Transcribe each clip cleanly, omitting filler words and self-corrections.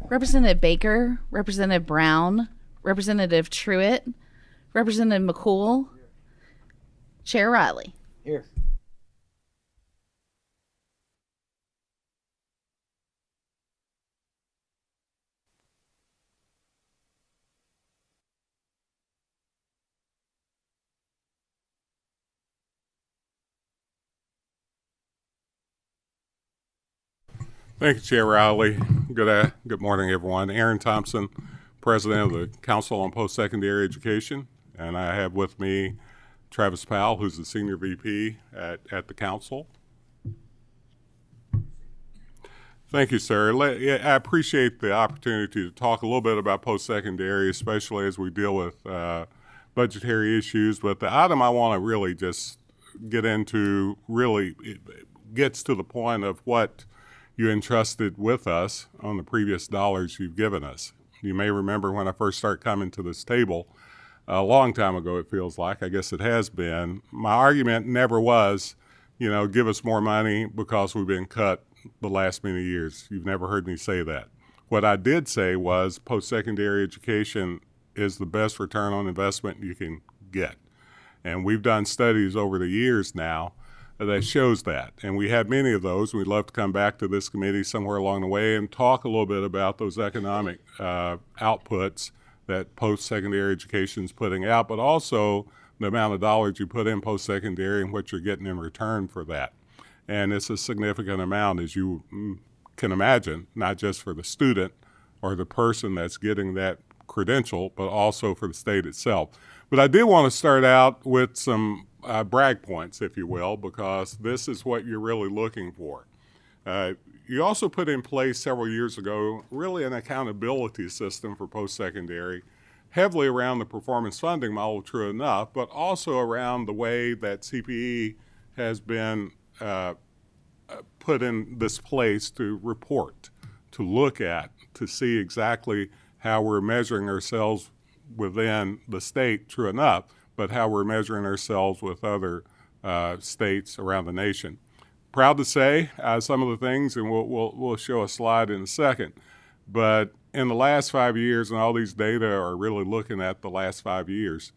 Representative Baker, Representative Brown, Representative Truitt, Representative McCool, Chair Riley. Here. Thank you, Chair Riley. Good morning, everyone. Aaron Thompson, President of the Council on Postsecondary Education, and I have with me Travis Powell, who's the Senior VP at the Council. Thank you, sir. I appreciate the opportunity to talk a little bit about postsecondary, especially as we deal with budgetary issues. But the item I want to really just get into really gets to the point of what you entrusted with us on the previous dollars you've given us. You may remember when I first started coming to this table, a long time ago it feels like, I guess it has been, my argument never was, give us more money because we've been cut the last many years. You've never heard me say that. What I did say was post-secondary education is the best return on investment you can get. And we've done studies over the years now that shows that. And we have many of those. We'd love to come back to this committee somewhere along the way and talk a little bit about those economic outputs that post-secondary education is putting out, but also the amount of dollars you put in post-secondary and what you're getting in return for that. And it's a significant amount, as you can imagine, not just for the student or the person that's getting that credential, but also for the state itself. But I did want to start out with some brag points, if you will, because this is what you're really looking for. You also put in place several years ago really an accountability system for post-secondary, heavily around the performance funding model, true enough, but also around the way that CPE has been put in this place to report, to look at, to see exactly how we're measuring ourselves within the state, true enough, but how we're measuring ourselves with other states around the nation. Proud to say some of the things, and we'll show a slide in a second, but in the last 5 years, and all these data are really looking at the last 5 years,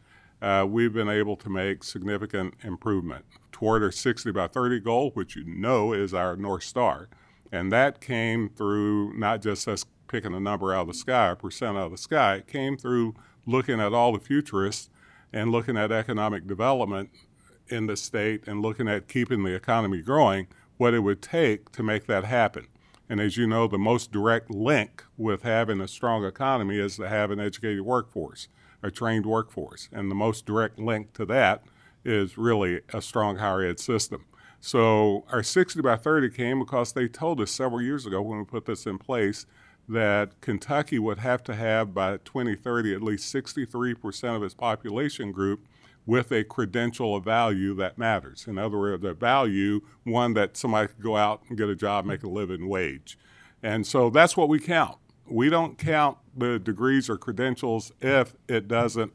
we've been able to make significant improvement toward our 60 by 30 goal, which you know is our North Star. And that came through not just us picking a number out of the sky, a percent out of the sky. It came through looking at all the futurists and looking at economic development in the state and looking at keeping the economy growing, what it would take to make that happen. And as you know, the most direct link with having a strong economy is to have an educated workforce, a trained workforce. And the most direct link to that is really a strong higher ed system. So our 60 by 30 came because they told us several years ago when we put this in place that Kentucky would have to have by 2030 at least 63% of its population group with a credential of value that matters. In other words, a value, one that somebody could go out and get a job, make a living wage. And so that's what we count. We don't count the degrees or credentials if it doesn't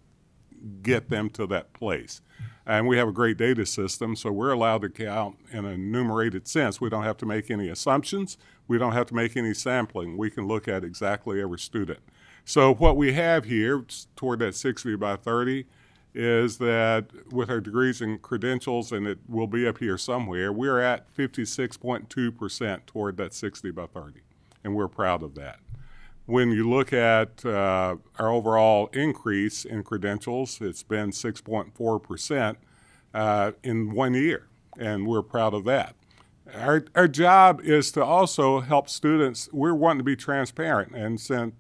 get them to that place. And we have a great data system, so we're allowed to count in a numerated sense. We don't have to make any assumptions. We don't have to make any sampling. We can look at exactly every student. So what we have here toward that 60 by 30 is that with our degrees and credentials, and it will be up here somewhere, we're at 56.2% toward that 60 by 30, and we're proud of that. When you look at our overall increase in credentials, it's been 6.4% in 1 year, and we're proud of that. Our job is to also help students. We're wanting to be transparent, and since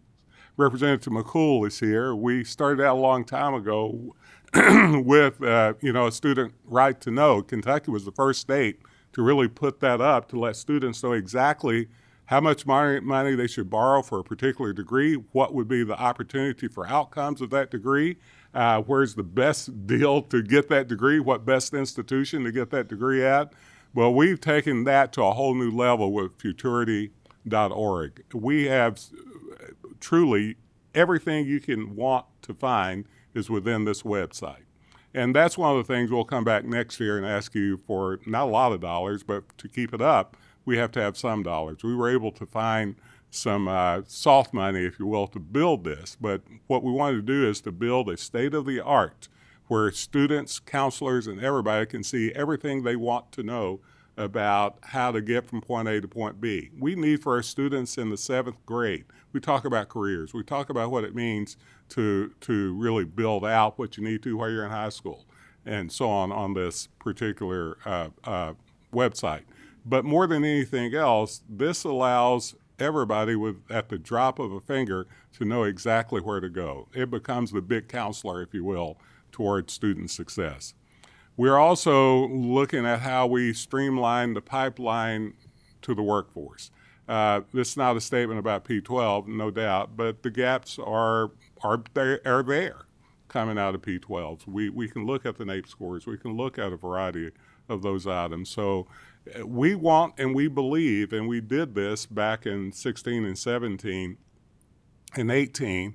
Representative McCool is here, we started out a long time ago with a student right to know. Kentucky was the first state to really put that up to let students know exactly how much money they should borrow for a particular degree, what would be the opportunity for outcomes of that degree, where's the best deal to get that degree, what best institution to get that degree at. Well, we've taken that to a whole new level with futurity.org. We have truly everything you can want to find is within this website. And that's one of the things we'll come back next year and ask you for not a lot of dollars, but to keep it up, we have to have some dollars. We were able to find some soft money, if you will, to build this. But what we wanted to do is to build a state-of-the-art where students, counselors, and everybody can see everything they want to know about how to get from point A to point B. We need for our students in the 7th grade, we talk about careers. We talk about what it means to really build out what you need to while you're in high school and so on this particular website. But more than anything else, this allows everybody at the drop of a finger to know exactly where to go. It becomes the big counselor, if you will, towards student success. We're also looking at how we streamline the pipeline to the workforce. This is not a statement about P12, no doubt, but the gaps are there coming out of P12s. We can look at the NAEP scores. We can look at a variety of those items. So we want and we believe, and we did this back in 16 and 17 and 18,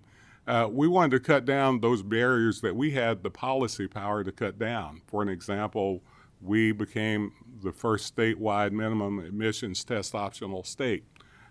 we wanted to cut down those barriers that we had the policy power to cut down. For an example, we became the first statewide minimum admissions test optional state.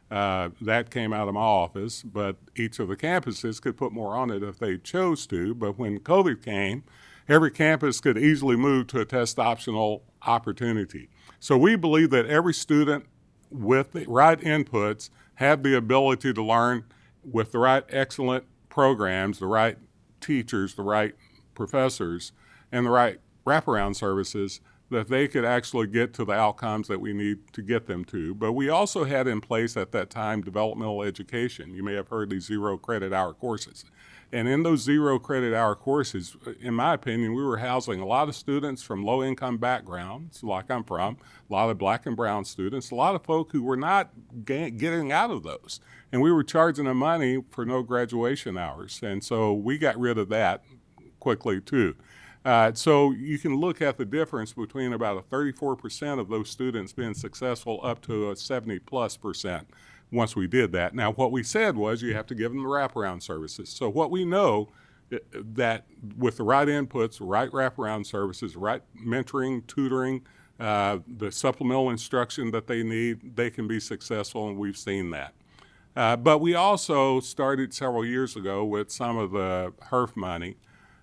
That came out of my office, but each of the campuses could put more on it if they chose to. But when COVID came, every campus could easily move to a test optional opportunity. So we believe that every student with the right inputs have the ability to learn with the right excellent programs, the right teachers, the right professors, and the right wraparound services, that they could actually get to the outcomes that we need to get them to. But we also had in place at that time developmental education. You may have heard these 0 credit hour courses. And in those 0 credit hour courses, in my opinion, we were housing a lot of students from low income backgrounds, like I'm from, a lot of black and brown students, a lot of folk who were not getting out of those. And we were charging them money for no graduation hours. And so we got rid of that quickly too. So you can look at the difference between about a 34% of those students being successful up to a 70+% once we did that. Now, what we said was you have to give them the wraparound services. So what we know that with the right inputs, right wraparound services, right mentoring, tutoring, the supplemental instruction that they need, they can be successful, and we've seen that. But we also started several years ago with some of the HERF money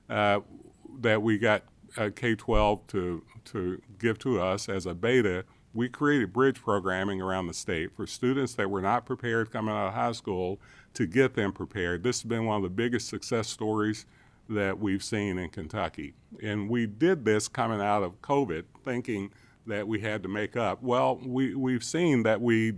that we got K-12 to give to us as a beta. We created bridge programming around the state for students that were not prepared coming out of high school to get them prepared. This has been one of the biggest success stories that we've seen in Kentucky. And we did this coming out of COVID, thinking that we had to make up. Well, we've seen that we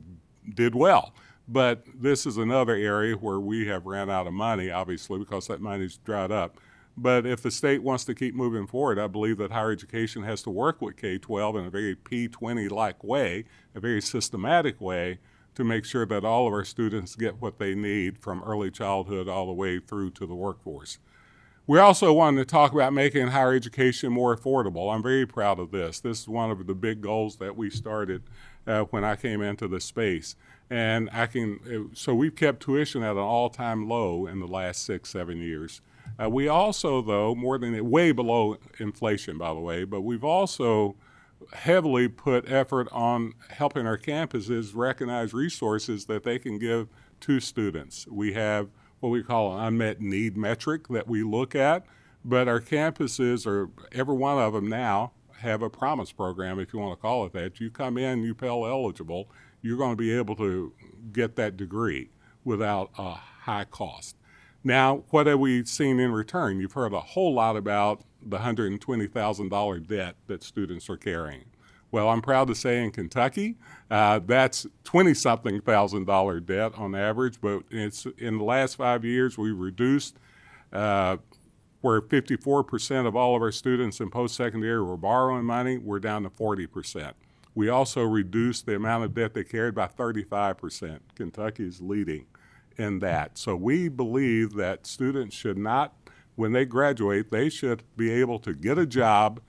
did well. But this is another area where we have ran out of money, obviously, because that money's dried up. But if the state wants to keep moving forward, I believe that higher education has to work with K-12 in a very P20-like way, a very systematic way, to make sure that all of our students get what they need from early childhood all the way through to the workforce. We also wanted to talk about making higher education more affordable. I'm very proud of this. This is one of the big goals that we started when I came into the space. And so we've kept tuition at an all-time low in the last 6-7 years. We also, though, way below inflation, by the way, but we've also heavily put effort on helping our campuses recognize resources that they can give to students. We have what we call an unmet need metric that we look at, but our campuses, or every one of them now, have a promise program, if you want to call it that. You come in, you Pell eligible, you're going to be able to get that degree without a high cost. Now, what have we seen in return? You've heard a whole lot about the $120,000 debt that students are carrying. Well, I'm proud to say in Kentucky, that's $20-something thousand debt on average, but it's in the last 5 years, we reduced where 54% of all of our students in post-secondary were borrowing money, we're down to 40%. We also reduced the amount of debt they carried by 35%. Kentucky is leading in that. So we believe that students should not, when they graduate, they should be able to get a job,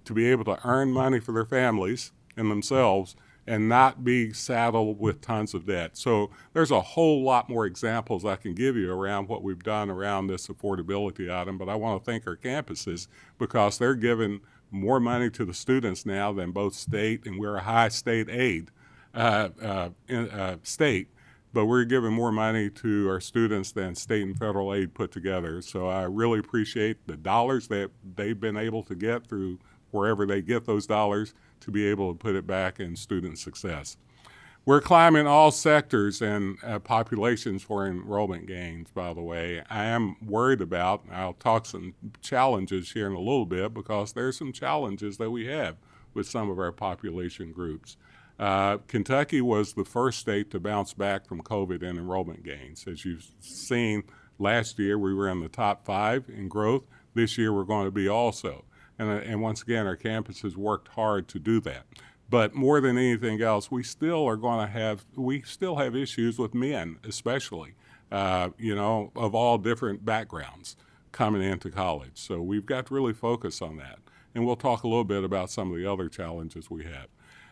to be able to earn money for their families and themselves, and not be saddled with tons of debt. So there's a whole lot more examples I can give you around what we've done around this affordability item, but I want to thank our campuses because they're giving more money to the students now than both state, and we're a high state aid state, but we're giving more money to our students than state and federal aid put together. So I really appreciate the dollars that they've been able to get through wherever they get those dollars to be able to put it back in student success. We're climbing all sectors and populations for enrollment gains, by the way. I am worried about, I'll talk some challenges here in a little bit because there's some challenges that we have with some of our population groups. Kentucky was the first state to bounce back from COVID in enrollment gains. As you've seen, last year we were in the top 5 in growth. This year we're going to be also. And once again, our campuses worked hard to do that. But more than anything else, we still have issues with men, especially, of all different backgrounds coming into college. So we've got to really focus on that. And we'll talk a little bit about some of the other challenges we have.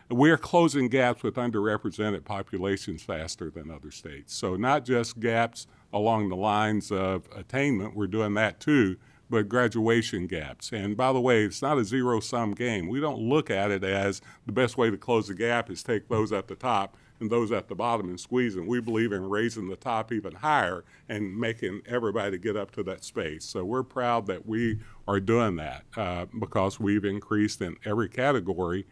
We are closing gaps with underrepresented populations faster than other states. So not just gaps along the lines of attainment, we're doing that too, but graduation gaps. And by the way, it's not a zero-sum game. We don't look at it as the best way to close the gap is take those at the top and those at the bottom and squeeze them. We believe in raising the top even higher and making everybody get up to that space. So we're proud that we are doing that because we've increased in every category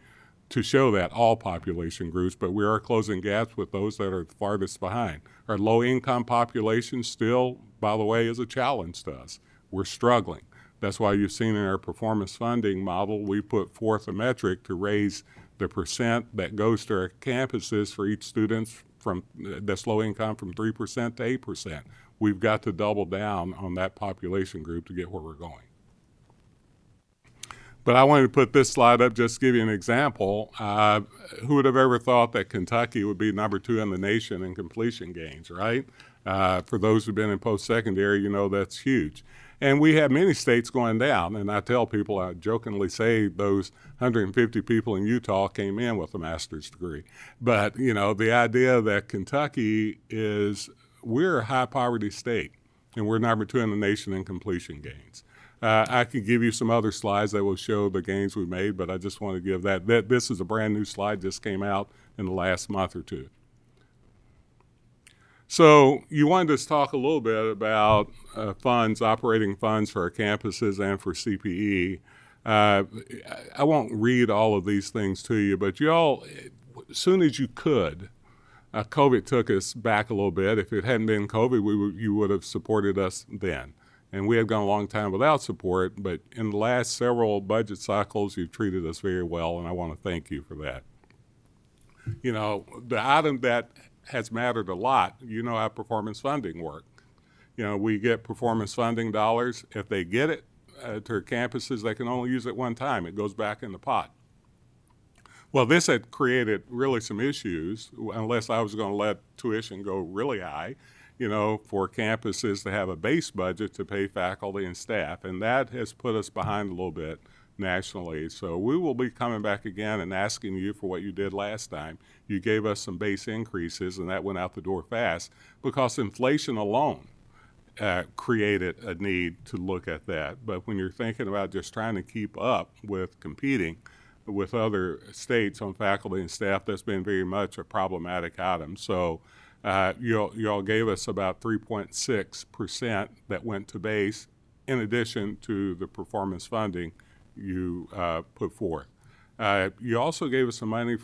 to show that all population groups, but we are closing gaps with those that are farthest behind. Our low-income population still, by the way, is a challenge to us. We're struggling. That's why you've seen in our performance funding model, we put forth a metric to raise the percent that goes to our campuses for each student that's low income from 3% to 8%. We've got to double down on that population group to get where we're going. But I wanted to put this slide up just to give you an example. Who would have ever thought that Kentucky would be number 2 in the nation in completion gains, right? For those who've been in post-secondary, you know that's huge. And we have many states going down, and I tell people, I jokingly say those 150 people in Utah came in with a master's degree. But, the idea that Kentucky we're a high poverty state, and we're number 2 in the nation in completion gains. I can give you some other slides that will show the gains we made, but I just want to give that. This is a brand new slide, just came out in the last month or two. So you wanted us to talk a little bit about operating funds for our campuses and for CPE. I won't read all of these things to you, but y'all, as soon as you could, COVID took us back a little bit. If it hadn't been COVID, you would have supported us then. And we had gone a long time without support, but in the last several budget cycles, you've treated us very well, and I want to thank you for that. The item that has mattered a lot, how performance funding works. We get performance funding dollars. If they get it to their campuses, they can only use it one time. It goes back in the pot. Well, this had created really some issues, unless I was going to let tuition go really high, for campuses to have a base budget to pay faculty and staff. And that has put us behind a little bit nationally. So we will be coming back again and asking you for what you did last time. You gave us some base increases, and that went out the door fast because inflation alone created a need to look at that. But when you're thinking about just trying to keep up with competing with other states on faculty and staff, that's been very much a problematic item. So you all gave us about 3.6% that went to base in addition to the performance funding you put forth. You also gave us some money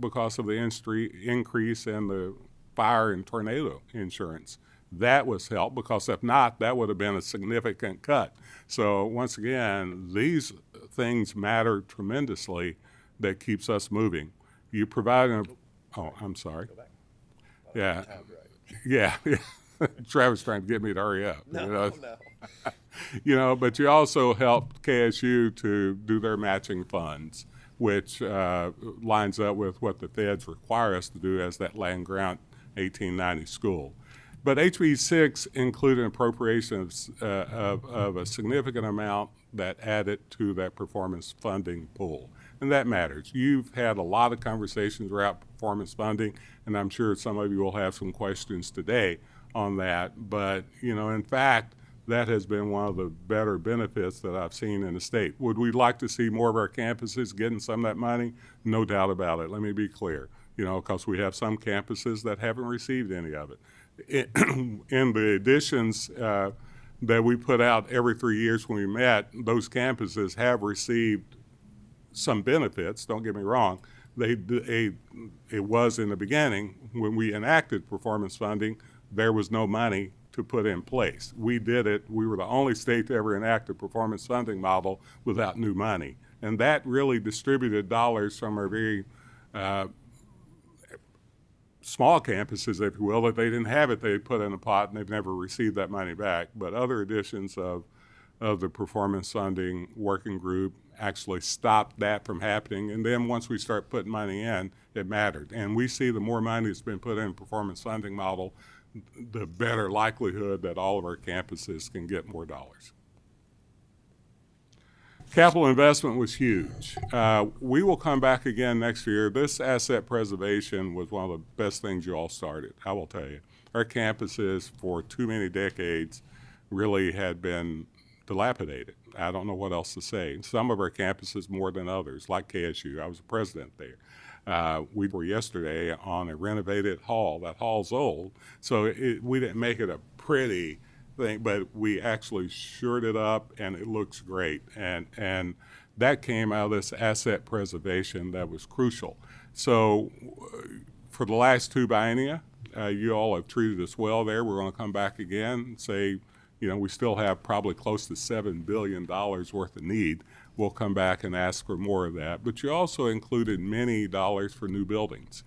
because of the increase in the fire and tornado insurance. That was helped because if not, that would have been a significant cut. So once again, these things matter tremendously that keeps us moving. You provide I'm sorry. Yeah. Yeah. Travis trying to get me to hurry up. No. But you also helped KSU to do their matching funds, which lines up with what the feds require us to do as that land grant 1890 school. But HB 6 included an appropriation of a significant amount that added to that performance funding pool. And that matters. You've had a lot of conversations about performance funding, and I'm sure some of you will have some questions today on that. But, in fact, that has been one of the better benefits that I've seen in the state. Would we like to see more of our campuses getting some of that money? No doubt about it. Let me be clear. because we have some campuses that haven't received any of it. In the additions that we put out every 3 years when we met, those campuses have received some benefits, don't get me wrong. It was in the beginning, when we enacted performance funding, there was no money to put in place. We did it. We were the only state to ever enact a performance funding model without new money. And that really distributed dollars from our very small campuses, if you will, that they didn't have it, they put in a pot and they've never received that money back. But other editions of the performance funding working group actually stopped that from happening. And then once we start putting money in, it mattered. And we see the more money that's been put in performance funding model, the better likelihood that all of our campuses can get more dollars. Capital investment was huge. We will come back again next year. This asset preservation was one of the best things you all started, I will tell you. Our campuses for too many decades really had been dilapidated. I don't know what else to say. Some of our campuses more than others, like KSU. I was the president there. We were yesterday on a renovated hall. That hall's old, so we didn't make it a pretty thing, but we actually shored it up and it looks great. And that came out of this asset preservation that was crucial. So for the last 2 biennia, you all have treated us well there. We're going to come back again and say, we still have probably close to $7 billion worth of need. We'll come back and ask for more of that. But you also included many dollars for new buildings.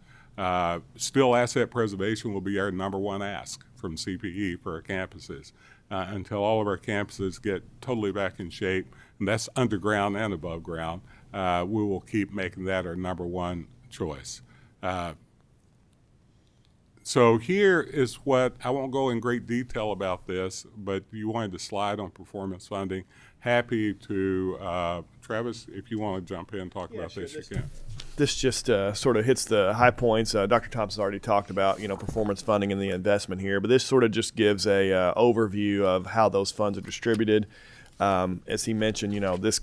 Still, asset preservation will be our #1 ask from CPE for our campuses until all of our campuses get totally back in shape, and that's underground and above ground. We will keep making that our #1 choice. So here is what, I won't go in great detail about this, but you wanted to slide on performance funding. Happy to, Travis, if you want to jump in and talk about this, you can. This just sort of hits the high points. Dr. Thompson's already talked about, performance funding and the investment here, but this sort of just gives a overview of how those funds are distributed. As he mentioned, this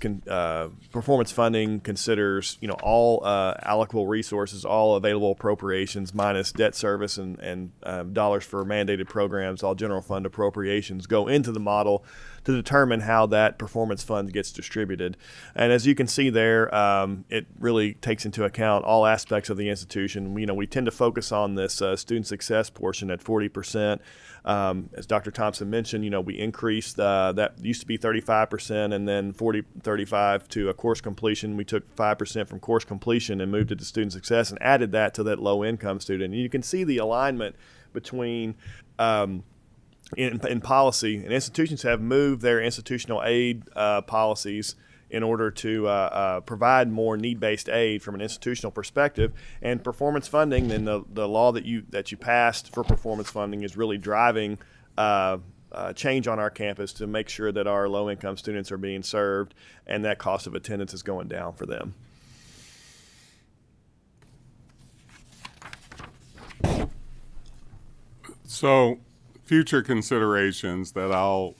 performance funding considers, all allocable resources, all available appropriations minus debt service and dollars for mandated programs. All general fund appropriations go into the model to determine how that performance fund gets distributed. And as you can see there, it really takes into account all aspects of the institution. We tend to focus on this student success portion at 40%. As Dr. Thompson mentioned, we increased that used to be 35% and then 35 to a course completion. We took 5% from course completion and moved it to student success and added that to that low income student. And you can see the alignment between in policy, and institutions have moved their institutional aid policies in order to provide more need-based aid from an institutional perspective. And performance funding, then the law that you passed for performance funding is really driving change on our campus to make sure that our low-income students are being served and that cost of attendance is going down for them. So future considerations that I'll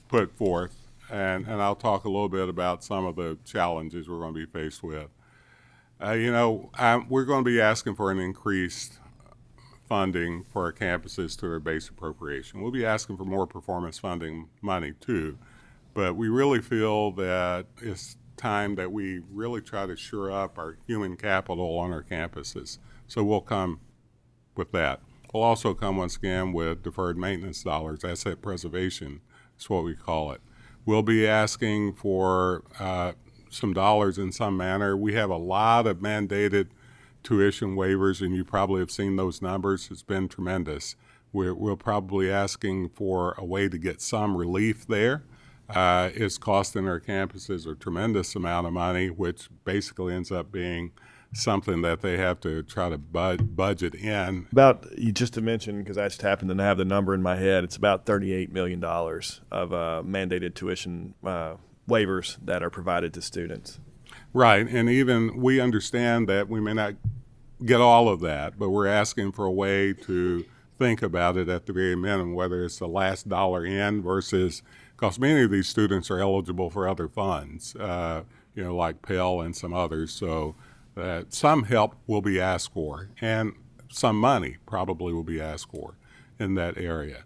put forth, and I'll talk a little bit about some of the challenges we're going to be faced with. We're going to be asking for an increased funding for our campuses to their base appropriation. We'll be asking for more performance funding money too, but we really feel that it's time that we really try to shore up our human capital on our campuses. So we'll come with that. We'll also come once again with deferred maintenance dollars, asset preservation is what we call it. We'll be asking for some dollars in some manner. We have a lot of mandated tuition waivers, and you probably have seen those numbers. It's been tremendous. We're probably asking for a way to get some relief there. It's costing our campuses a tremendous amount of money, which basically ends up being something that they have to try to budget in. Just to mention, because I just happened to have the number in my head, it's about $38 million of mandated tuition waivers that are provided to students. Right, and even we understand that we may not get all of that, but we're asking for a way to think about it at the very minimum, whether it's the last dollar in versus, because many of these students are eligible for other funds, like Pell and some others. So Some help will be asked for, and some money probably will be asked for in that area.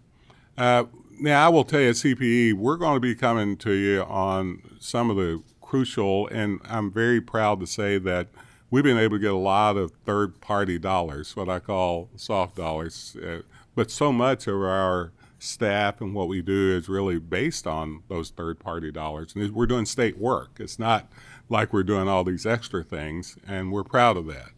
Now, I will tell you at CPE, we're going to be coming to you on some of the crucial, and I'm very proud to say that we've been able to get a lot of third-party dollars, what I call soft dollars. But so much of our staff and what we do is really based on those third-party dollars. And we're doing state work. It's not like we're doing all these extra things, and we're proud of that.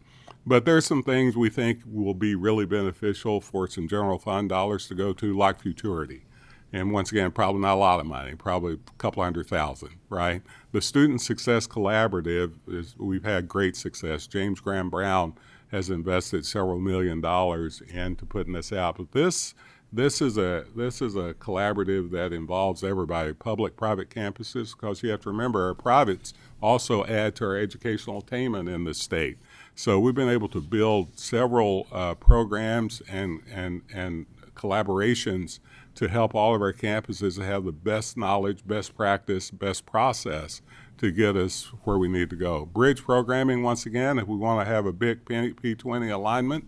But there's some things we think will be really beneficial for some general fund dollars to go to, like futurity. And once again, probably not a lot of money, probably a couple $100,000, right? The Student Success Collaborative, we've had great success. James Graham Brown has invested several $1 million into putting this out. But this is a collaborative that involves everybody, public, private campuses, because you have to remember our privates also add to our educational attainment in the state. So we've been able to build several programs and collaborations to help all of our campuses have the best knowledge, best practice, best process to get us where we need to go. Bridge programming, once again, if we want to have a big P20 alignment,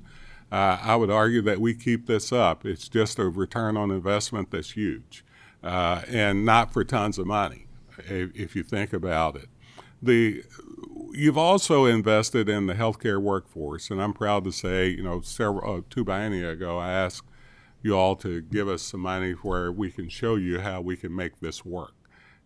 I would argue that we keep this up. It's just a return on investment that's huge, and not for tons of money, if you think about it. You've also invested in the healthcare workforce, and I'm proud to say, two biennia ago, I asked you all to give us some money where we can show you how we can make this work.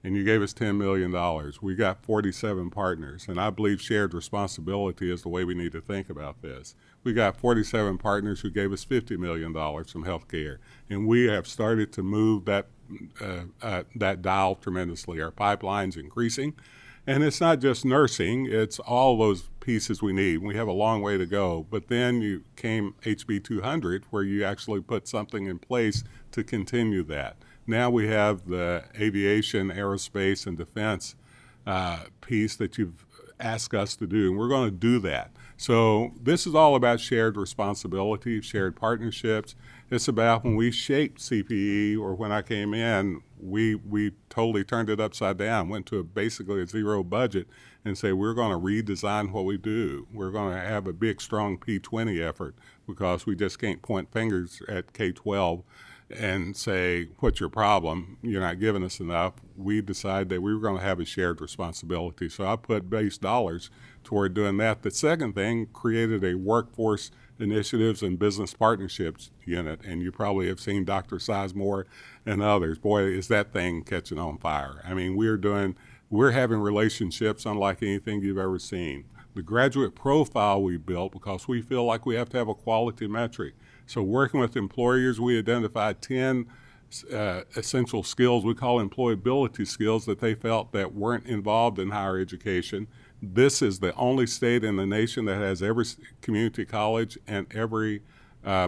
And you gave us $10 million. We got 47 partners, and I believe shared responsibility is the way we need to think about this. We got 47 partners who gave us $50 million from healthcare, and we have started to move that dial tremendously. Our pipeline's increasing, and it's not just nursing, it's all those pieces we need. We have a long way to go, but then you came HB 200 where you actually put something in place to continue that. Now we have the aviation, aerospace, and defense piece that you've asked us to do, and we're going to do that. So this is all about shared responsibility, shared partnerships. It's about when we shaped CPE, or when I came in, we totally turned it upside down, went to basically a zero budget, and say we're going to redesign what we do. We're going to have a big, strong P20 effort, because we just can't point fingers at K-12 and say, what's your problem? You're not giving us enough. We decided that we were going to have a shared responsibility. So I put base dollars toward doing that. The second thing, created a workforce initiatives and business partnerships unit. And you probably have seen Dr. Sizemore and others. Boy, is that thing catching on fire. I mean, we're having relationships unlike anything you've ever seen. The graduate profile we built, because we feel like we have to have a quality metric. So working with employers, we identified 10 essential skills we call employability skills that they felt that weren't involved in higher education. This is the only state in the nation that has every community college and every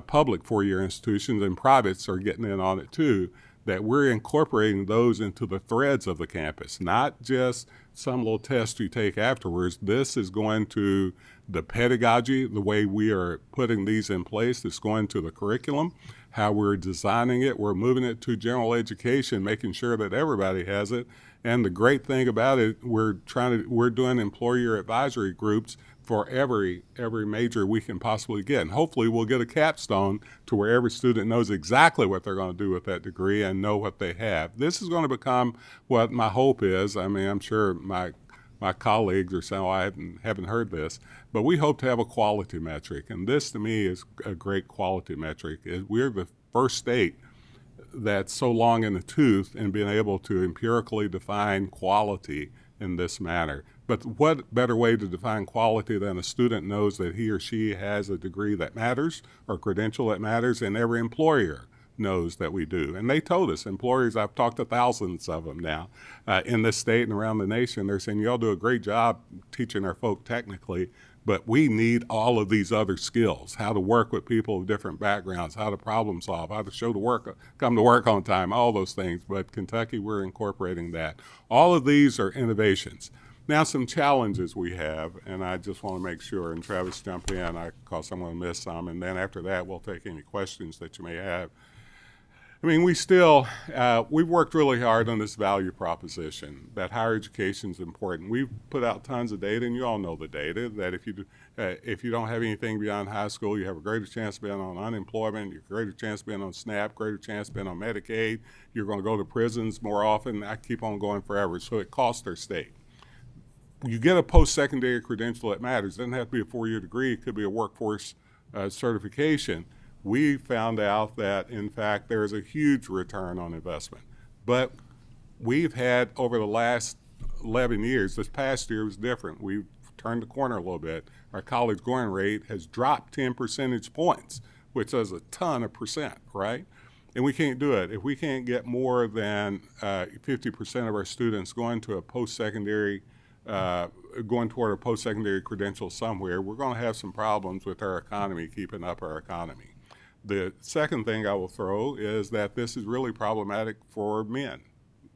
public four-year institutions, and privates are getting in on it too, that we're incorporating those into the threads of the campus, not just some little test you take afterwards. This is going to the pedagogy, the way we are putting these in place. It's going to the curriculum, how we're designing it. We're moving it to general education, making sure that everybody has it. And the great thing about it, we're doing employer advisory groups for every major we can possibly get. And hopefully we'll get a capstone to where every student knows exactly what they're going to do with that degree and know what they have. This is going to become what my hope is. I mean, I'm sure my colleagues are saying, oh, I haven't heard this, but we hope to have a quality metric. And this to me is a great quality metric. We're the first state that's so long in the tooth in being able to empirically define quality in this manner. But what better way to define quality than a student knows that he or she has a degree that matters or credential that matters, and every employer knows that we do. And they told us, employers, I've talked to thousands of them now in this state and around the nation, they're saying, y'all do a great job teaching our folk technically, but we need all of these other skills, how to work with people of different backgrounds, how to problem solve, how to come to work on time, all those things. But Kentucky, we're incorporating that. All of these are innovations. Now, some challenges we have, and I just want to make sure, and Travis, jump in, because I'm going to miss some, and then after that, we'll take any questions that you may have. I mean, we still, we've worked really hard on this value proposition that higher education is important. We've put out tons of data, and you all know the data, that if you don't have anything beyond high school, you have a greater chance of being on unemployment, you have a greater chance of being on SNAP, greater chance of being on Medicaid, you're going to go to prisons more often. I keep on going forever, so it costs our state. You get a post-secondary credential that matters. It doesn't have to be a 4-year degree. It could be a workforce certification. We found out that, in fact, there is a huge return on investment. But we've had, over the last 11 years, this past year was different. We've turned the corner a little bit. Our college going rate has dropped 10 percentage points, which is a ton of percent, right? And we can't do it. If we can't get more than 50% of our students going to a post-secondary going toward a post-secondary credential somewhere, we're going to have some problems with our economy, keeping up our economy. The second thing I will throw is that this is really problematic for men.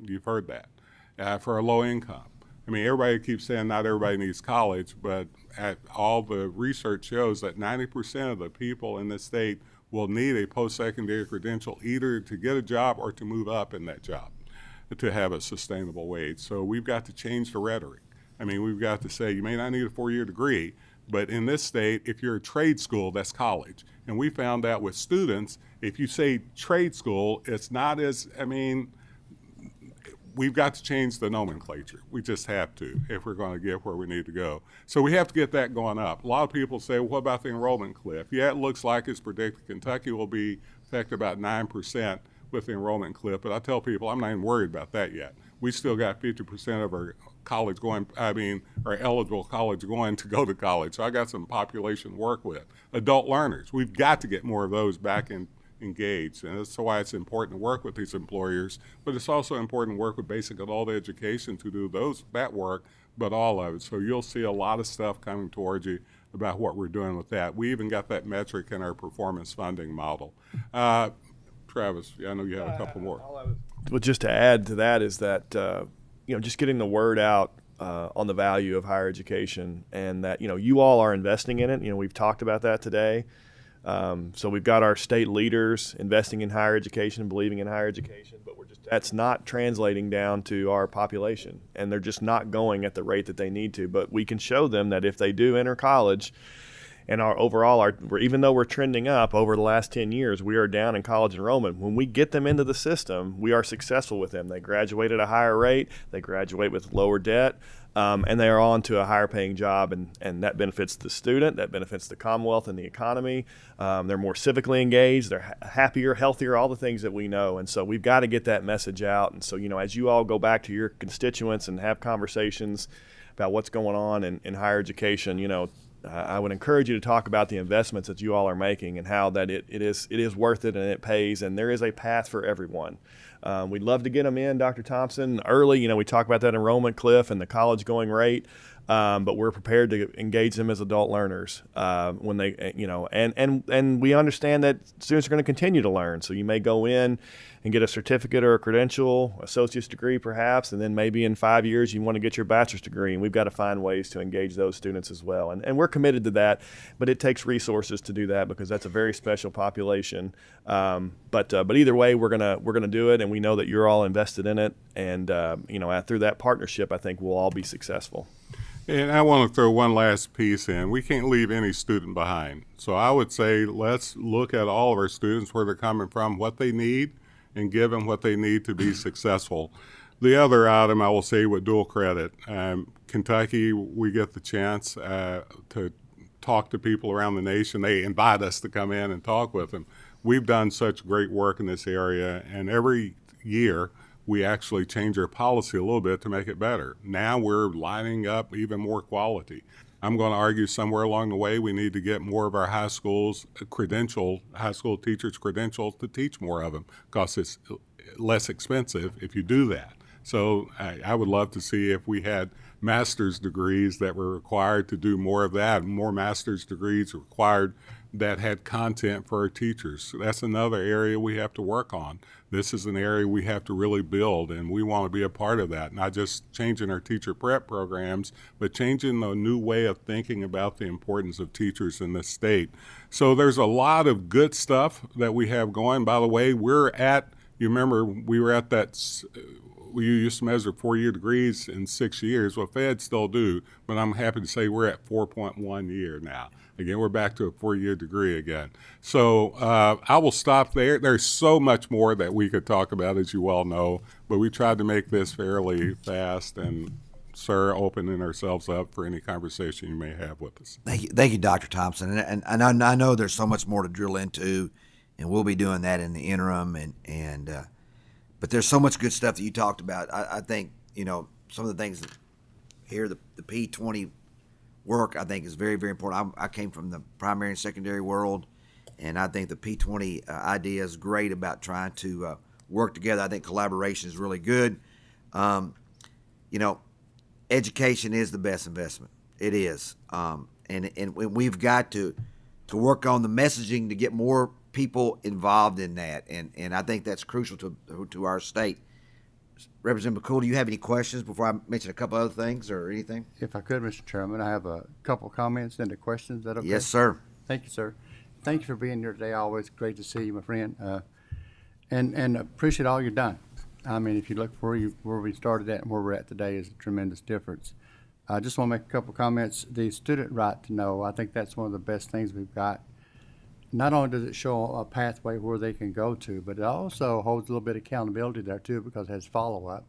You've heard that. For a low income. I mean, everybody keeps saying not everybody needs college, but all the research shows that 90% of the people in this state will need a post-secondary credential either to get a job or to move up in that job to have a sustainable wage. So we've got to change the rhetoric. I mean, we've got to say you may not need a 4-year degree, but in this state, if you're a trade school, that's college. And we found out with students, if you say trade school, it's not as, I mean, we've got to change the nomenclature. We just have to if we're going to get where we need to go. So we have to get that going up. A lot of people say, well, what about the enrollment cliff? Yeah, it looks like it's predicted Kentucky will be affected about 9% with the enrollment cliff, but I tell people I'm not even worried about that yet. We still got 50% of our college going, our eligible college going to go to college. So I got some population to work with. Adult learners, we've got to get more of those back engaged. And that's why it's important to work with these employers, but it's also important to work with basic adult education to do that work, but all of it. So you'll see a lot of stuff coming towards you about what we're doing with that. We even got that metric in our performance funding model. Travis, I know you had a couple more. Well, just to add to that is that, just getting the word out on the value of higher education, and that, you all are investing in it. We've talked about that today. So we've got our state leaders investing in higher education, believing in higher education, but that's not translating down to our population, and they're just not going at the rate that they need to. But we can show them that if they do enter college, and even though we're trending up over the last 10 years, we are down in college enrollment. When we get them into the system, we are successful with them. They graduate at a higher rate, they graduate with lower debt, and they are on to a higher paying job, and that benefits the student, that benefits the Commonwealth and the economy. They're more civically engaged, they're happier, healthier, all the things that we know. And so we've got to get that message out. And so, as you all go back to your constituents and have conversations about what's going on in higher education, I would encourage you to talk about the investments that you all are making and how that it is worth it and it pays, and there is a path for everyone. We'd love to get them in, Dr. Thompson, early. We talk about that enrollment cliff and the college going rate, but we're prepared to engage them as adult learners when they, and we understand that students are going to continue to learn. So you may go in and get a certificate or a credential, associate's degree perhaps, and then maybe in 5 years you want to get your bachelor's degree, and we've got to find ways to engage those students as well. And we're committed to that, but it takes resources to do that because that's a very special population. But either way, we're gonna do it, and we know that you're all invested in it, and through that partnership, I think we'll all be successful. And I want to throw one last piece in. We can't leave any student behind. So I would say let's look at all of our students, where they're coming from, what they need, and give them what they need to be successful. The other item I will say with dual credit, Kentucky, we get the chance to talk to people around the nation. They invite us to come in and talk with them. We've done such great work in this area, and every year we actually change our policy a little bit to make it better. Now we're lining up even more quality. I'm going to argue somewhere along the way we need to get more of our high school teachers credentials to teach more of them, because it's less expensive if you do that. So I would love to see if we had master's degrees that were required to do more of that, more master's degrees required that had content for our teachers. That's another area we have to work on. This is an area we have to really build, and we want to be a part of that, not just changing our teacher prep programs, but changing the new way of thinking about the importance of teachers in this state. So there's a lot of good stuff that we have going. By the way, you remember we were at that, we used to measure 4-year degrees in 6 years. Well, feds still do, but I'm happy to say we're at 4.1 year now. Again, we're back to a 4-year degree again. So I will stop there. There's so much more that we could talk about, as you well know, but we tried to make this fairly fast and, sir, opening ourselves up for any conversation you may have with us. Thank you, Dr. Thompson. And I know there's so much more to drill into, and we'll be doing that in the interim. But there's so much good stuff that you talked about. I think, some of the things that here, the P20 work, I think is very, very important. I came from the primary and secondary world, and I think the P20 idea is great about trying to work together. I think collaboration is really good. Education is the best investment. It is. And we've got to work on the messaging to get more people involved in that, and I think that's crucial to our state. Representative McCool, do you have any questions before I mention a couple other things or anything? If I could, Mr. Chairman, I have a couple of comments and a question. Is that okay? Yes, sir. Thank you, sir. Thank you for being here today. Always great to see you, my friend, and appreciate all you've done. I mean, if you look where we started at and where we're at today is a tremendous difference. I just want to make a couple comments. The student right to know, I think that's one of the best things we've got. Not only does it show a pathway where they can go to, but it also holds a little bit of accountability there too, because it has follow-up.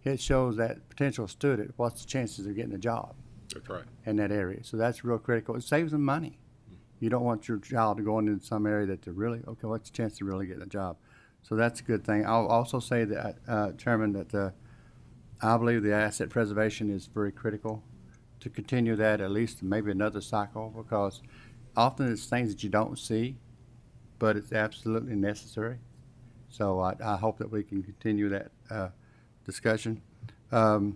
It shows that potential student, what's the chances of getting a job That's right. in that area. So that's real critical. It saves them money. You don't want your child to go into some area that they're really, okay, what's the chance to really get a job? So that's a good thing. I'll also say that, Chairman, that I believe the asset preservation is very critical to continue that at least maybe another cycle, because often it's things that you don't see, but it's absolutely necessary. So I hope that we can continue that discussion. I'd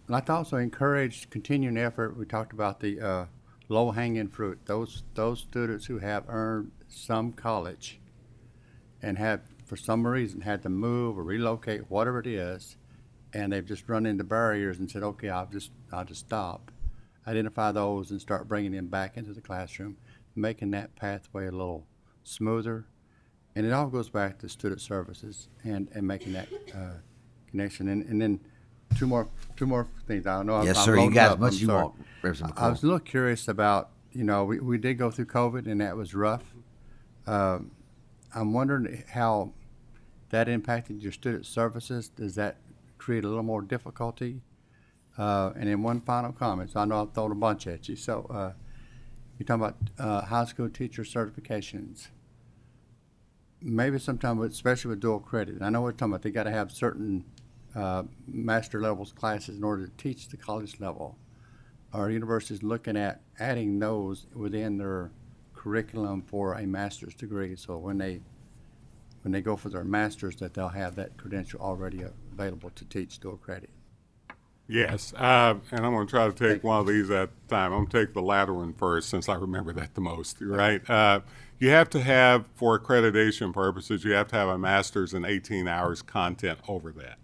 like to also encourage continuing effort. We talked about the low-hanging fruit. Those students who have earned some college and have, for some reason, had to move or relocate, whatever it is, and they've just run into barriers and said, okay, I'll just stop. Identify those and start bringing them back into the classroom, making that pathway a little smoother. And it all goes back to student services and making that connection. And then two more things. I don't know. Yes, I'm sir. You loading got up. as much I'm as you sorry. want, Representative I was McCool. a little curious about, we did go through COVID and that was rough. I'm wondering how that impacted your student services. Does that create a little more difficulty? And then one final comment. So I know I've thrown a bunch at you. So you're talking about high school teacher certifications. Maybe sometime, especially with dual credit. I know we're talking about they got to have certain master levels classes in order to teach the college level. Are universities looking at adding those within their curriculum for a master's degree? So when they go for their master's, that they'll have that credential already available to teach dual credit. Yes, and I'm going to try to take one of these at a time. I'm going to take the latter one first since I remember that the most, right? You have to have, for accreditation purposes, you have to have a master's in 18 hours content over that.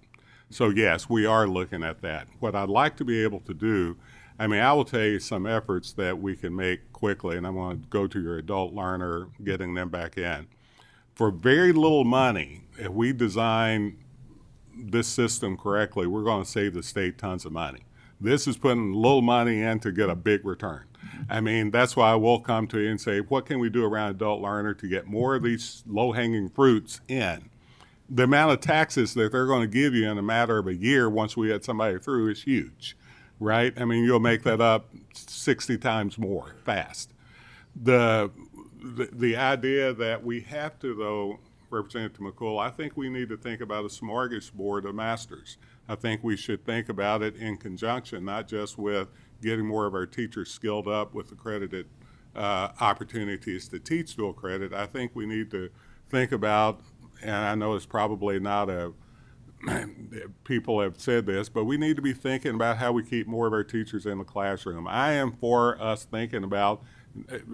So yes, we are looking at that. What I'd like to be able to do, I will tell you some efforts that we can make quickly, and I'm going to go to your adult learner, getting them back in. For very little money, if we design this system correctly, we're going to save the state tons of money. This is putting little money in to get a big return. That's why we'll come to you and say, what can we do around adult learner to get more of these low-hanging fruits in? The amount of taxes that they're going to give you in a matter of a year once we get somebody through is huge, right? You'll make that up 60 times more fast. The idea that we have to, though, Representative McCool, I think we need to think about a smorgasbord of masters. I think we should think about it in conjunction, not just with getting more of our teachers skilled up with accredited opportunities to teach dual credit. I think we need to think about, and I know it's probably not people have said this, but we need to be thinking about how we keep more of our teachers in the classroom. I am for us thinking about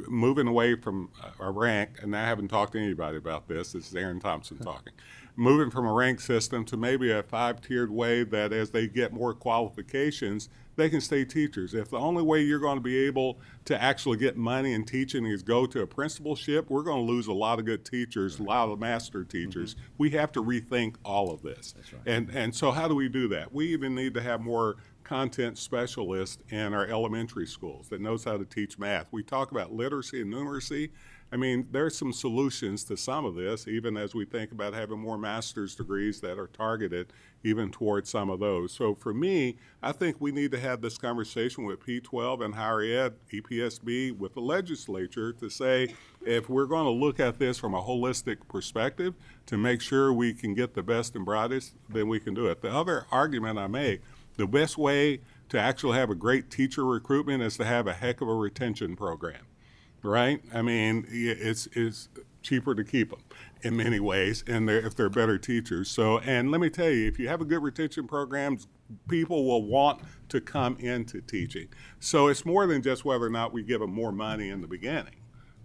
moving away from a rank, and I haven't talked to anybody about this. This is Aaron Thompson talking. Moving from a rank system to maybe a 5-tiered way that as they get more qualifications, they can stay teachers. If the only way you're going to be able to actually get money in teaching is go to a principalship, we're going to lose a lot of good teachers, a lot of master teachers. We have to rethink all of this. That's right. And so how do we do that? We even need to have more content specialists in our elementary schools that knows how to teach math. We talk about literacy and numeracy. I mean, there's some solutions to some of this, even as we think about having more master's degrees that are targeted even towards some of those. So for me, I think we need to have this conversation with P12 and higher ed, EPSB, with the legislature to say, if we're going to look at this from a holistic perspective to make sure we can get the best and brightest, then we can do it. The other argument I make, the best way to actually have a great teacher recruitment is to have a heck of a retention program. Right? I mean, it's cheaper to keep them in many ways, and if they're better teachers. So, and let me tell you, if you have a good retention program, people will want to come into teaching. So it's more than just whether or not we give them more money in the beginning.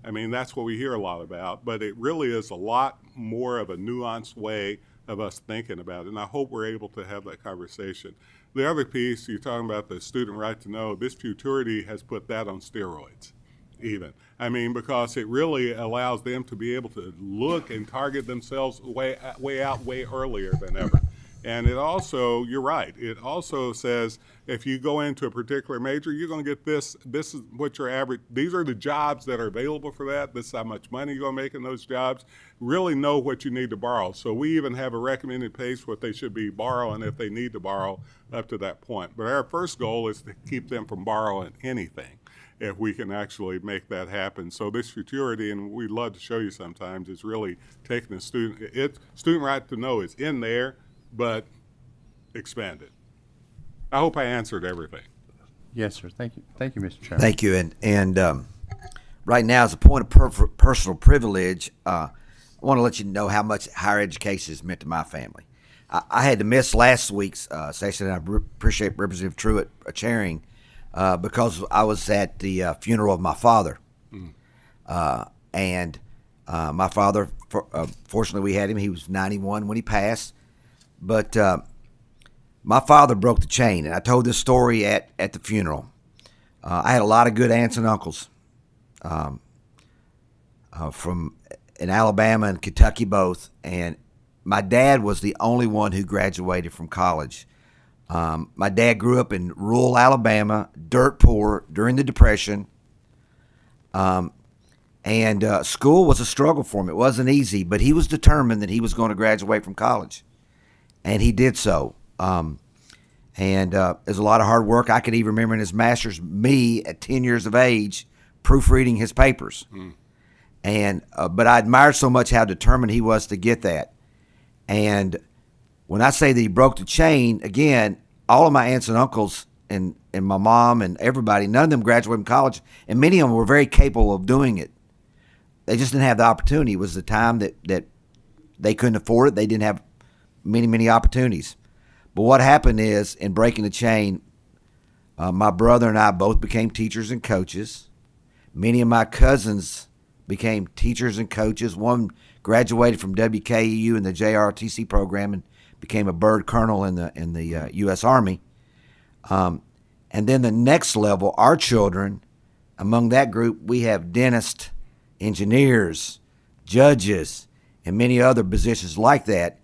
I mean, that's what we hear a lot about, but it really is a lot more of a nuanced way of us thinking about it, and I hope we're able to have that conversation. The other piece, you're talking about the student right to know, this futurity has put that on steroids. Even. I mean, because it really allows them to be able to look and target themselves way earlier than ever. And it also, you're right, it also says if you go into a particular major, you're going to get this is what your average, these are the jobs that are available for that, this is how much money you're going to make in those jobs. Really know what you need to borrow. So we even have a recommended pace what they should be borrowing if they need to borrow up to that point. But our first goal is to keep them from borrowing anything, if we can actually make that happen. So this futurity, and we'd love to show you sometimes, is really taking the student right to know is in there, but expanded. I hope I answered everything. Yes, sir. Thank you. Thank you, Mr. Chairman. Thank you. And right now, as a point of personal privilege, I want to let you know how much higher education has meant to my family. I had to miss last week's session, and I appreciate Representative Truitt chairing because I was at the funeral of my father. And my father, fortunately, we had him. He was 91 when he passed. But my father broke the chain, and I told this story at the funeral. I had a lot of good aunts and uncles from in Alabama and Kentucky both, and my dad was the only one who graduated from college. My dad grew up in rural Alabama, dirt poor during the Depression, and school was a struggle for him. It wasn't easy, but he was determined that he was going to graduate from college, and he did so. And there's a lot of hard work. I could even remember in his master's, me at 10 years of age, proofreading his papers. And but I admired so much how determined he was to get that. And when I say that he broke the chain, again, all of my aunts and uncles and my mom and everybody, none of them graduated from college, and many of them were very capable of doing it. They just didn't have the opportunity. It was the time that they couldn't afford it. They didn't have many opportunities. But what happened is, in breaking the chain, my brother and I both became teachers and coaches. Many of my cousins became teachers and coaches. One graduated from WKU in the JROTC program and became a bird colonel in the U.S. Army. And then the next level, our children, among that group, we have dentists, engineers, judges, and many other positions like that.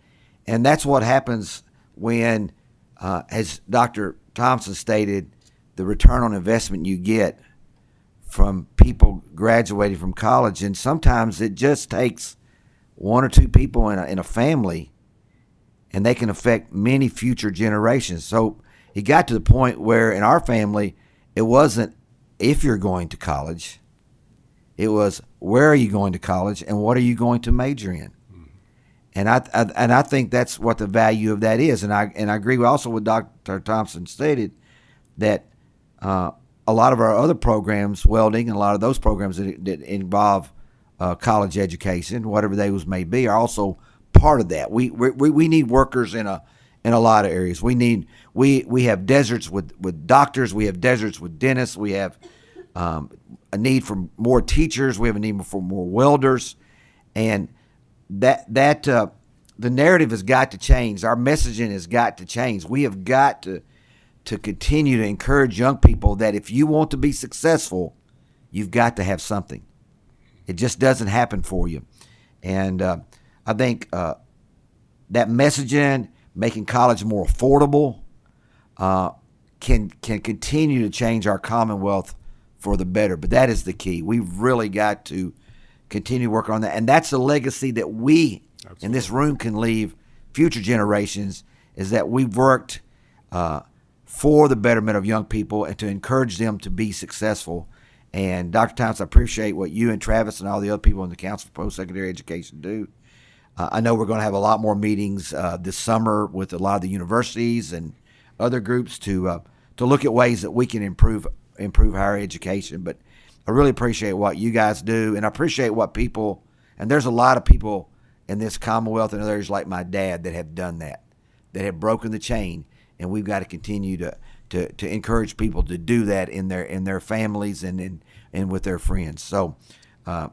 And that's what happens when, as Dr. Thompson stated, the return on investment you get from people graduating from college. And sometimes it just takes one or two people in a family, and they can affect many future generations. So he got to the point where in our family, it wasn't if you're going to college, it was where are you going to college and what are you going to major in. And I think that's what the value of that is. And I agree also with Dr. Thompson stated that a lot of our other programs, welding, and a lot of those programs that involve college education, whatever those may be, are also part of that. We need workers in a lot of areas. We have deserts with doctors. We have deserts with dentists. We have a need for more teachers. We have a need for more welders, and that the narrative has got to change. Our messaging has got to change. We have got to continue to encourage young people that if you want to be successful, you've got to have something. It just doesn't happen for you. And I think that messaging, making college more affordable, can continue to change our Commonwealth for the better. But that is the key. We've really got to continue working on that. And that's a legacy that we in this room can leave future generations, is that we've worked for the betterment of young people and to encourage them to be successful. And Dr. Thompson, I appreciate what you and Travis and all the other people in the Council for Post-Secondary Education do. I know we're going to have a lot more meetings this summer with a lot of the universities and other groups to look at ways that we can improve higher education. But I really appreciate what you guys do, and I appreciate what people, and there's a lot of people in this Commonwealth and others like my dad that have done that have broken the chain, and we've got to continue to encourage people to do that in their families and with their friends. So I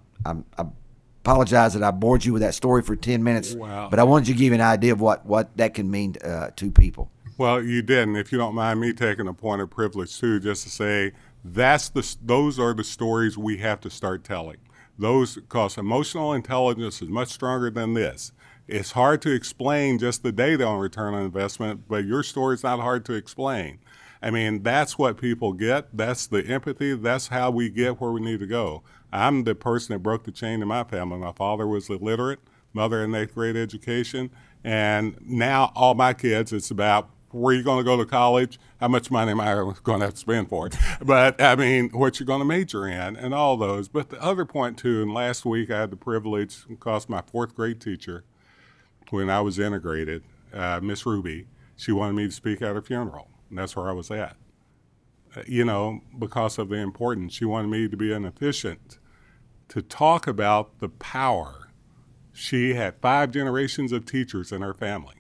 apologize that I bored you with that story for 10 minutes, Wow. but I wanted to give you an idea of what that can mean to people. Well, you didn't. If you don't mind me taking a point of privilege too, just to say those are the stories we have to start telling. Those, because emotional intelligence is much stronger than this. It's hard to explain just the data on return on investment, but your story is not hard to explain. I mean, that's what people get. That's the empathy. That's how we get where we need to go. I'm the person that broke the chain in my family. My father was illiterate, mother in 8th grade education, and now all my kids, it's about where you're going to go to college, how much money am I going to have to spend for it? But, I mean, what you're going to major in and all those. But the other point, too, and last week I had the privilege, because my 4th grade teacher, when I was integrated, Miss Ruby, she wanted me to speak at her funeral, and that's where I was at. Because of the importance. She wanted me to be an efficient, to talk about the power. She had 5 generations of teachers in her family.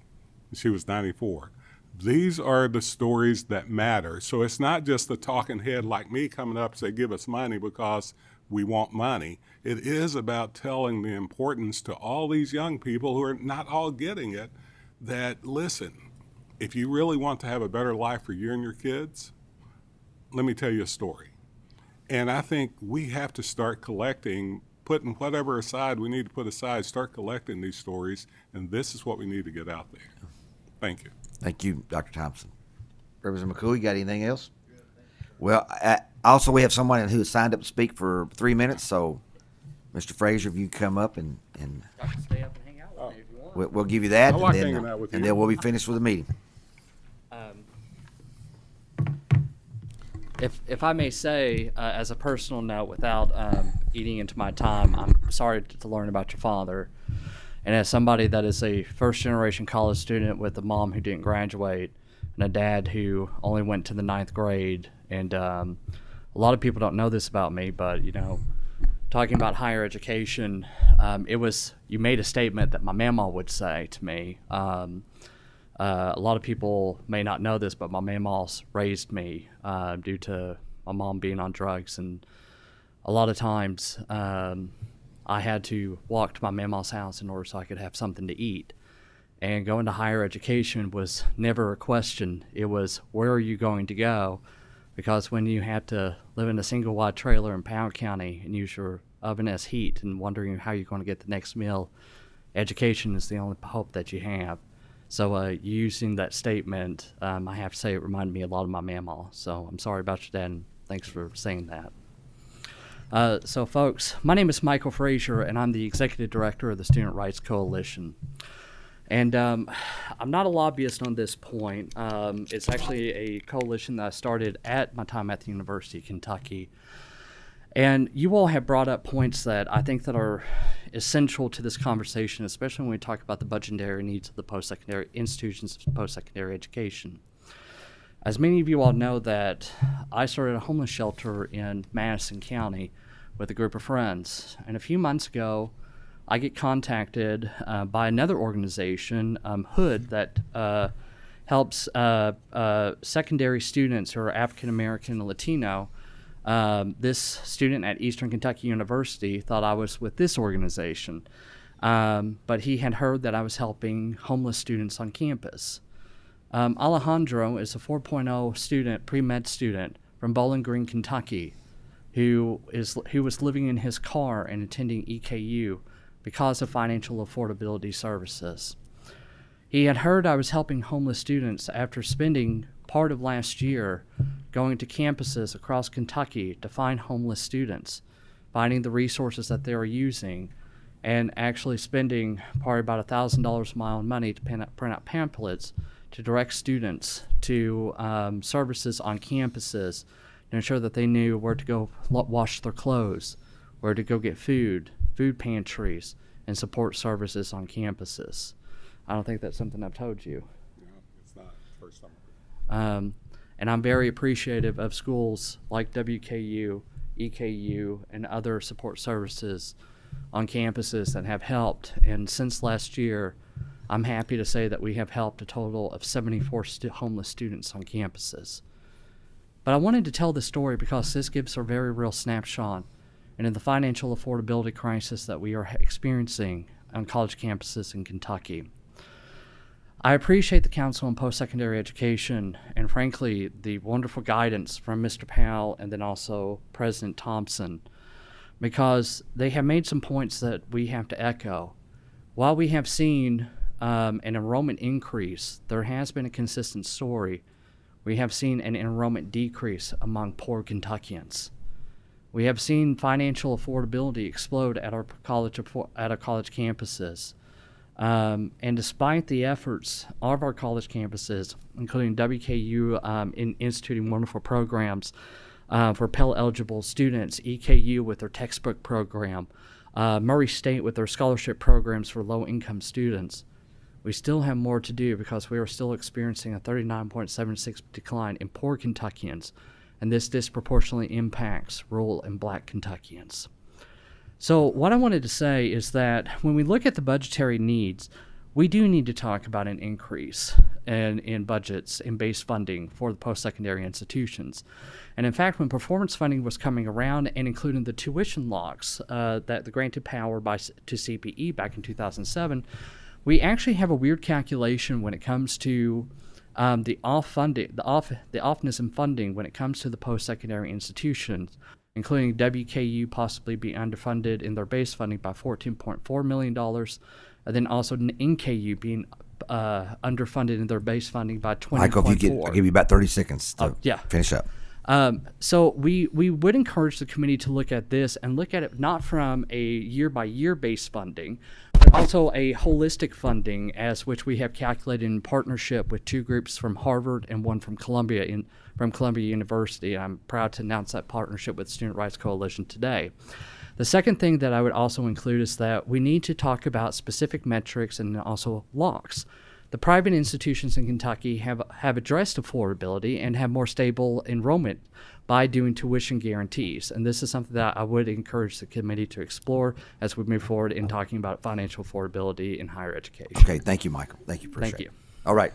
She was 94. These are the stories that matter. So it's not just the talking head like me coming up and say, give us money because we want money. It is about telling the importance to all these young people who are not all getting it, that, listen, if you really want to have a better life for you and your kids, let me tell you a story. And I think we have to start collecting, putting whatever aside we need to put aside, start collecting these stories, and this is what we need to get out there. Thank you. Thank you, Dr. Thompson. Representative McCool, you got anything else? Well, also we have someone who has signed up to speak for 3 minutes, so Mr. Frazier, if you come up and I can stay up and hang out with me if you want. we'll give you that, I like hanging out with you. and then we'll be finished with the meeting. If I may say, as a personal note, without eating into my time, I'm sorry to learn about your father. And as somebody that is a first-generation college student with a mom who didn't graduate and a dad who only went to the 9th grade, and a lot of people don't know this about me, but, talking about higher education, you made a statement that my mama would say to me. A lot of people may not know this, but my mama's raised me due to my mom being on drugs, and a lot of times I had to walk to my mama's house in order so I could have something to eat. And going to higher education was never a question. It was, where are you going to go? Because when you have to live in a single-wide trailer in Pound County and use your oven as heat and wondering how you're going to get the next meal, education is the only hope that you have. So using that statement, I have to say it reminded me a lot of my mama. So I'm sorry about your dad, and thanks for saying that. So folks, my name is Michael Frazier, and I'm the Executive Director of the Student Rights Coalition. And I'm not a lobbyist on this point. It's actually a coalition that I started at my time at the University of Kentucky. And you all have brought up points that I think that are essential to this conversation, especially when we talk about the budgetary needs of the post-secondary institutions of post-secondary education. As many of you all know, that I started a homeless shelter in Madison County with a group of friends. And a few months ago, I get contacted by another organization, HOOD, that helps secondary students who are African American and Latino This student at Eastern Kentucky University thought I was with this organization, but he had heard that I was helping homeless students on campus. Alejandro is a 4.0 student, pre-med student from Bowling Green, Kentucky, who was living in his car and attending EKU because of financial affordability services. He had heard I was helping homeless students after spending part of last year going to campuses across Kentucky to find homeless students, finding the resources that they were using, and actually spending probably about $1,000 of my own money to print out pamphlets to direct students to services on campuses to ensure that they knew where to go wash their clothes, where to go get food pantries, and support services on campuses. I don't think that's something I've told you. No, it's not the first time. And I'm very appreciative of schools like WKU, EKU, and other support services on campuses that have helped. And since last year, I'm happy to say that we have helped a total of 74 homeless students on campuses. But I wanted to tell this story because this gives a very real snapshot into the financial affordability crisis that we are experiencing on college campuses in Kentucky. I appreciate the Council on Post-Secondary Education and, frankly, the wonderful guidance from Mr. Powell and then also President Thompson, because they have made some points that we have to echo. While we have seen an enrollment increase, there has been a consistent story. We have seen an enrollment decrease among poor Kentuckians. We have seen financial affordability explode at our college campuses. And despite the efforts of our college campuses, including WKU in instituting wonderful programs for Pell-eligible students, EKU with their textbook program, Murray State with their scholarship programs for low-income students, we still have more to do because we are still experiencing a 39.76% decline in poor Kentuckians, and this disproportionately impacts rural and black Kentuckians. So what I wanted to say is that when we look at the budgetary needs, we do need to talk about an increase in budgets and base funding for the post-secondary institutions. And in fact, when performance funding was coming around and including the tuition locks that the granted power to CPE back in 2007, we actually have a weird calculation when it comes to the offness in funding when it comes to the post-secondary institutions, including WKU possibly being underfunded in their base funding by $14.4 million, and then also NKU being underfunded in their base funding by $20.4 million. Michael, I'll give you about 30 seconds to finish up. So we would encourage the committee to look at this and look at it not from a year-by-year base funding, but also a holistic funding, as which we have calculated in partnership with two groups from Harvard and one from Columbia University. I'm proud to announce that partnership with Student Rights Coalition today. The second thing that I would also include is that we need to talk about specific metrics and also locks. The private institutions in Kentucky have addressed affordability and have more stable enrollment by doing tuition guarantees. And this is something that I would encourage the committee to explore as we move forward in talking about financial affordability in higher education. Okay, thank you, Michael. Thank you. Thank you. All right.